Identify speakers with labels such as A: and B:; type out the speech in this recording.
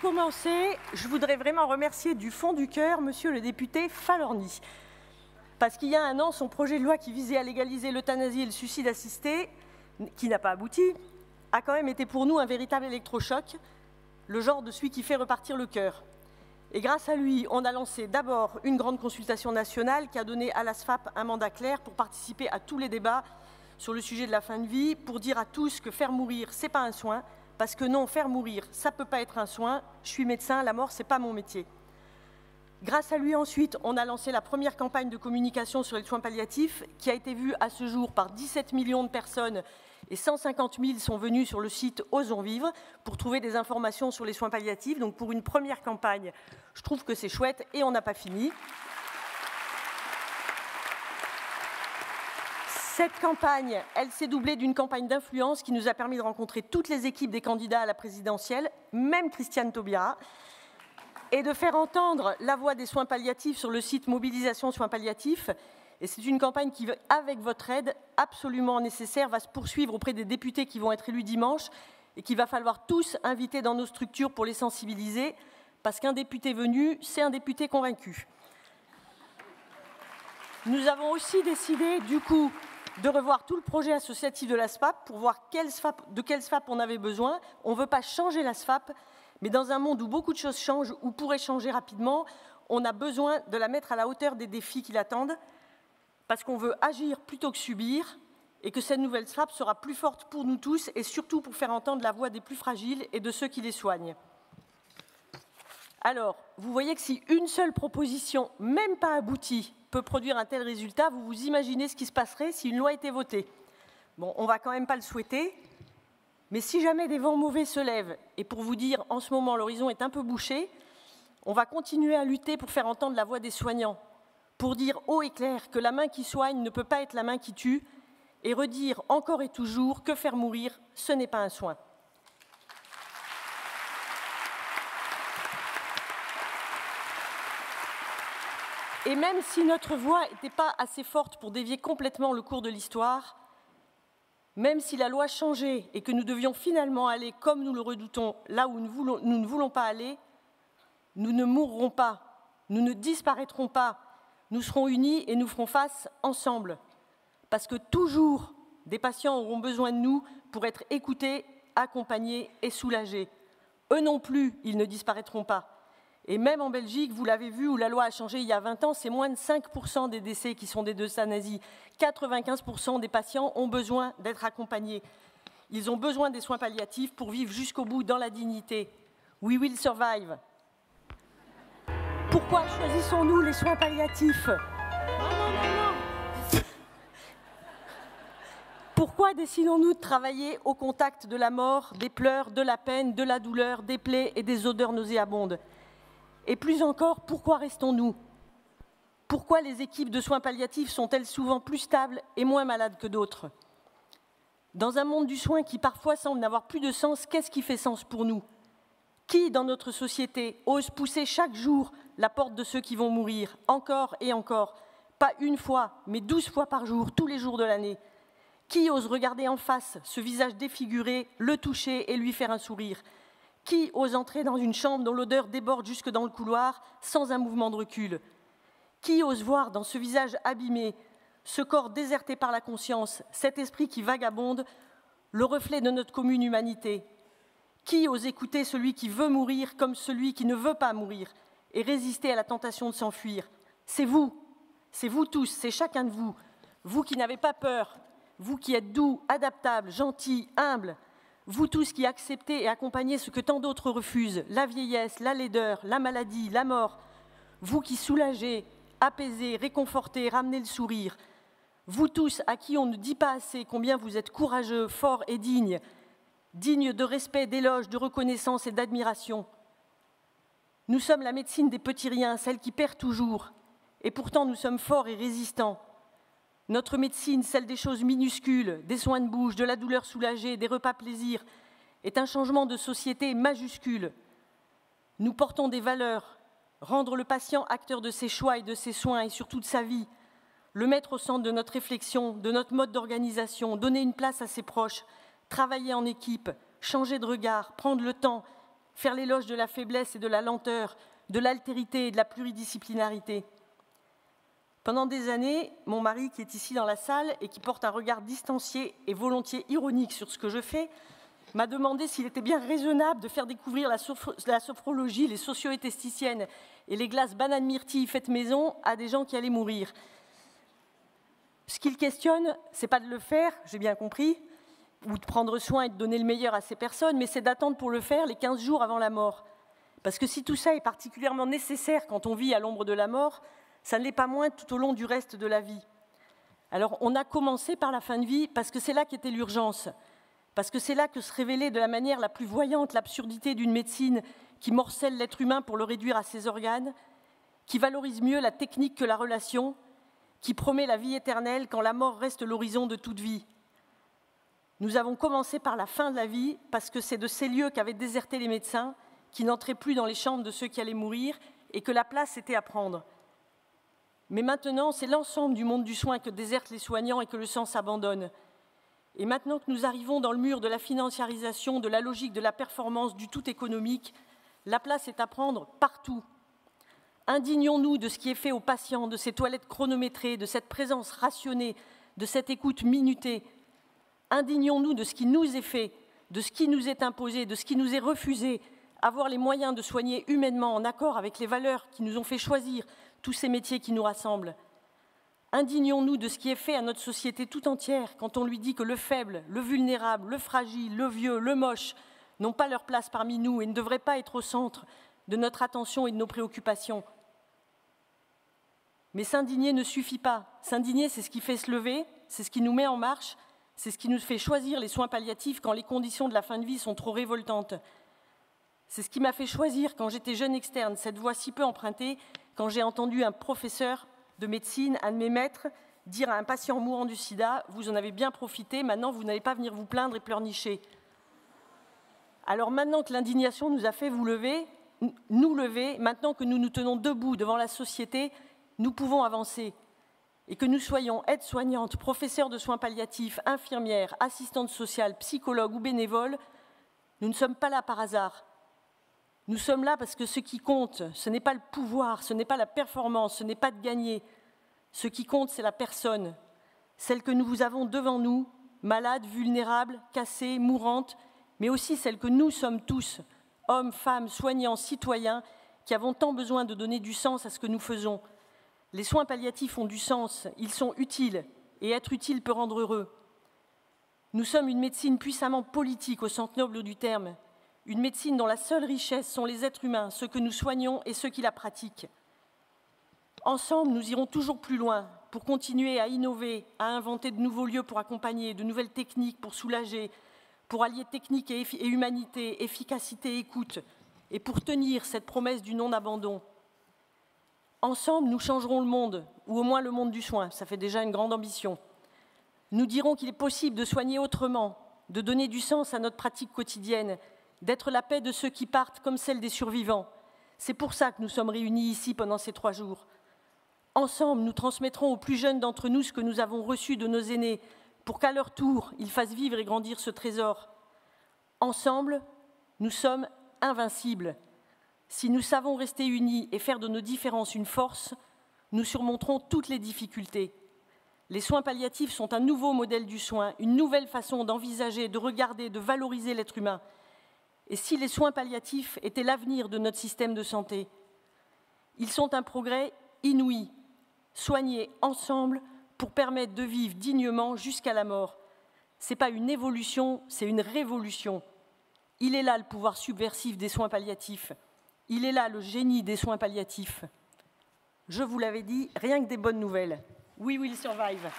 A: commencer, je voudrais vraiment remercier du fond du cœur Monsieur le député Falorni. Parce qu'il y a un an, son projet de loi qui visait à légaliser l'euthanasie et le suicide assisté, qui n'a pas abouti, a quand même été pour nous un véritable électrochoc, le genre de celui qui fait repartir le cœur. Et grâce à lui, on a lancé d'abord une grande consultation nationale qui a donné à la SFAP un mandat clair pour participer à tous les débats sur le sujet de la fin de vie, pour dire à tous que faire mourir, ce n'est pas un soin, parce que non, faire mourir, ça ne peut pas être un soin. Je suis médecin, la mort, ce n'est pas mon métier. Grâce à lui, ensuite, on a lancé la première campagne de communication sur les soins palliatifs qui a été vue à ce jour par 17 millions de personnes et 150 000 sont venus sur le site Osons Vivre pour trouver des informations sur les soins palliatifs. Donc pour une première campagne, je trouve que c'est chouette et on n'a pas fini. Cette campagne, elle s'est doublée d'une campagne d'influence qui nous a permis de rencontrer toutes les équipes des candidats à la présidentielle, même Christiane Taubira, et de faire entendre la voix des soins palliatifs sur le site Mobilisation Soins Palliatifs. Et c'est une campagne qui, avec votre aide absolument nécessaire, va se poursuivre auprès des députés qui vont être élus dimanche et qu'il va falloir tous inviter dans nos structures pour les sensibiliser, parce qu'un député venu, c'est un député convaincu. Nous avons aussi décidé, du coup, de revoir tout le projet associatif de la SFAP pour voir de quelle SFAP on avait besoin. On ne veut pas changer la SFAP, mais dans un monde où beaucoup de choses changent, ou pourraient changer rapidement, on a besoin de la mettre à la hauteur des défis qui l'attendent, parce qu'on veut agir plutôt que subir, et que cette nouvelle SFAP sera plus forte pour nous tous, et surtout pour faire entendre la voix des plus fragiles et de ceux qui les soignent. Alors, vous voyez que si une seule proposition, même pas aboutie, peut produire un tel résultat, vous vous imaginez ce qui se passerait si une loi était votée. Bon, on ne va quand même pas le souhaiter, mais si jamais des vents mauvais se lèvent, et pour vous dire, en ce moment, l'horizon est un peu bouché, on va continuer à lutter pour faire entendre la voix des soignants, pour dire haut et clair que la main qui soigne ne peut pas être la main qui tue, et redire encore et toujours que faire mourir, ce n'est pas un soin. Et même si notre voix n'était pas assez forte pour dévier complètement le cours de l'histoire, même si la loi changeait et que nous devions finalement aller, comme nous le redoutons, là où nous ne voulons pas aller, nous ne mourrons pas, nous ne disparaîtrons pas, nous serons unis et nous ferons face ensemble. Parce que toujours, des patients auront besoin de nous pour être écoutés, accompagnés et soulagés. Eux non plus, ils ne disparaîtront pas. Et même en Belgique, vous l'avez vu, où la loi a changé il y a 20 ans, c'est moins de 5% des décès qui sont des euthanasies. 95% des patients ont besoin d'être accompagnés. Ils ont besoin des soins palliatifs pour vivre jusqu'au bout dans la dignité. We will survive. Pourquoi choisissons-nous les soins palliatifs ? Pourquoi décidons-nous de travailler au contact de la mort, des pleurs, de la peine, de la douleur, des plaies et des odeurs nauséabondes ? Et plus encore, pourquoi restons-nous ? Pourquoi les équipes de soins palliatifs sont-elles souvent plus stables et moins malades que d'autres ? Dans un monde du soin qui parfois semble n'avoir plus de sens, qu'est-ce qui fait sens pour nous ? Qui, dans notre société, ose pousser chaque jour la porte de ceux qui vont mourir, encore et encore, pas une fois, mais 12 fois par jour, tous les jours de l'année ? Qui ose regarder en face ce visage défiguré, le toucher et lui faire un sourire ? Qui ose entrer dans une chambre dont l'odeur déborde jusque dans le couloir sans un mouvement de recul ? Qui ose voir dans ce visage abîmé, ce corps déserté par la conscience, cet esprit qui vagabonde, le reflet de notre commune humanité ? Qui ose écouter celui qui veut mourir comme celui qui ne veut pas mourir et résister à la tentation de s'enfuir ? C'est vous tous, c'est chacun de vous, vous qui n'avez pas peur, vous qui êtes doux, adaptables, gentils, humbles, vous tous qui acceptez et accompagnez ce que tant d'autres refusent, la vieillesse, la laideur, la maladie, la mort, vous qui soulagez, apaisez, réconfortez, ramenez le sourire, vous tous à qui on ne dit pas assez combien vous êtes courageux, forts et dignes de respect, d'éloge, de reconnaissance et d'admiration. Nous sommes la médecine des petits riens, celle qui perd toujours, et pourtant nous sommes forts et résistants. Notre médecine, celle des choses minuscules, des soins de bouche, de la douleur soulagée, des repas plaisir, est un changement de société majuscule. Nous portons des valeurs, rendre le patient acteur de ses choix et de ses soins et surtout de sa vie, le mettre au centre de notre réflexion, de notre mode d'organisation, donner une place à ses proches, travailler en équipe, changer de regard, prendre le temps faire l'éloge de la faiblesse et de la lenteur, de l'altérité et de la pluridisciplinarité. Pendant des années, mon mari, qui est ici dans la salle et qui porte un regard distancié et volontiers ironique sur ce que je fais, m'a demandé s'il était bien raisonnable de faire découvrir la sophrologie, les socio-étesticiennes et les glaces bananes myrtilles faites maison à des gens qui allaient mourir. Ce qu'il questionne, ce n'est pas de le faire, j'ai bien compris, ou de prendre soin et de donner le meilleur à ces personnes, mais c'est d'attendre pour le faire les 15 jours avant la mort. Parce que si tout ça est particulièrement nécessaire quand on vit à l'ombre de la mort, ça ne l'est pas moins tout au long du reste de la vie. Alors on a commencé par la fin de vie parce que c'est là qu'était l'urgence, parce que c'est là que se révélait de la manière la plus voyante l'absurdité d'une médecine qui morcelle l'être humain pour le réduire à ses organes, qui valorise mieux la technique que la relation, qui promet la vie éternelle quand la mort reste l'horizon de toute vie. Nous avons commencé par la fin de la vie parce que c'est de ces lieux qu'avaient déserté les médecins, qui n'entraient plus dans les chambres de ceux qui allaient mourir et que la place était à prendre. Mais maintenant, c'est l'ensemble du monde du soin que désertent les soignants et que le sens abandonne. Et maintenant que nous arrivons dans le mur de la financiarisation, de la logique de la performance, du tout économique, la place est à prendre partout. Indignons-nous de ce qui est fait aux patients, de ces toilettes chronométrées, de cette présence rationnée, de cette écoute minutée. Indignons-nous de ce qui nous est fait, de ce qui nous est imposé, de ce qui nous est refusé, avoir les moyens de soigner humainement en accord avec les valeurs qui nous ont fait choisir tous ces métiers qui nous rassemblent. Indignons-nous de ce qui est fait à notre société tout entière quand on lui dit que le faible, le vulnérable, le fragile, le vieux, le moche n'ont pas leur place parmi nous et ne devraient pas être au centre de notre attention et de nos préoccupations. Mais s'indigner ne suffit pas. S'indigner, c'est ce qui fait se lever, c'est ce qui nous met en marche, c'est ce qui nous fait choisir les soins palliatifs quand les conditions de la fin de vie sont trop révoltantes. C'est ce qui m'a fait choisir, quand j'étais jeune externe, cette voix si peu empruntée, quand j'ai entendu un professeur de médecine, un de mes maîtres, dire à un patient mourant du sida « Vous en avez bien profité, maintenant vous n'allez pas venir vous plaindre et pleurnicher ». Alors maintenant que l'indignation nous a fait nous lever, maintenant que nous nous tenons debout devant la société, nous pouvons avancer. Et que nous soyons aides-soignantes, professeurs de soins palliatifs, infirmières, assistantes sociales, psychologues ou bénévoles, nous ne sommes pas là par hasard. Nous sommes là parce que ce qui compte, ce n'est pas le pouvoir, ce n'est pas la performance, ce n'est pas de gagner. Ce qui compte, c'est la personne, celle que nous avons devant nous, malade, vulnérable, cassée, mourante, mais aussi celle que nous sommes tous, hommes, femmes, soignants, citoyens, qui avons tant besoin de donner du sens à ce que nous faisons. Les soins palliatifs ont du sens, ils sont utiles, et être utile peut rendre heureux. Nous sommes une médecine puissamment politique au sens noble du terme, une médecine dont la seule richesse sont les êtres humains, ceux que nous soignons et ceux qui la pratiquent. Ensemble, nous irons toujours plus loin pour continuer à innover, à inventer de nouveaux lieux pour accompagner, de nouvelles techniques pour soulager, pour allier technique et humanité, efficacité et écoute, et pour tenir cette promesse du non-abandon. Ensemble, nous changerons le monde, ou au moins le monde du soin, ça fait déjà une grande ambition. Nous dirons qu'il est possible de soigner autrement, de donner du sens à notre pratique quotidienne, d'être la paix de ceux qui partent comme celle des survivants. C'est pour ça que nous sommes réunis ici pendant ces 3 jours. Ensemble, nous transmettrons aux plus jeunes d'entre nous ce que nous avons reçu de nos aînés, pour qu'à leur tour, ils fassent vivre et grandir ce trésor. Ensemble, nous sommes invincibles. Si nous savons rester unis et faire de nos différences une force, nous surmonterons toutes les difficultés. Les soins palliatifs sont un nouveau modèle du soin, une nouvelle façon d'envisager, de regarder, de valoriser l'être humain. Et si les soins palliatifs étaient l'avenir de notre système de santé, ils sont un progrès inouï, soignés ensemble pour permettre de vivre dignement jusqu'à la mort. Ce n'est pas une évolution, c'est une révolution. Il est là le pouvoir subversif des soins palliatifs. Il est là le génie des soins palliatifs. Je vous l'avais dit, rien que des bonnes nouvelles. We will survive.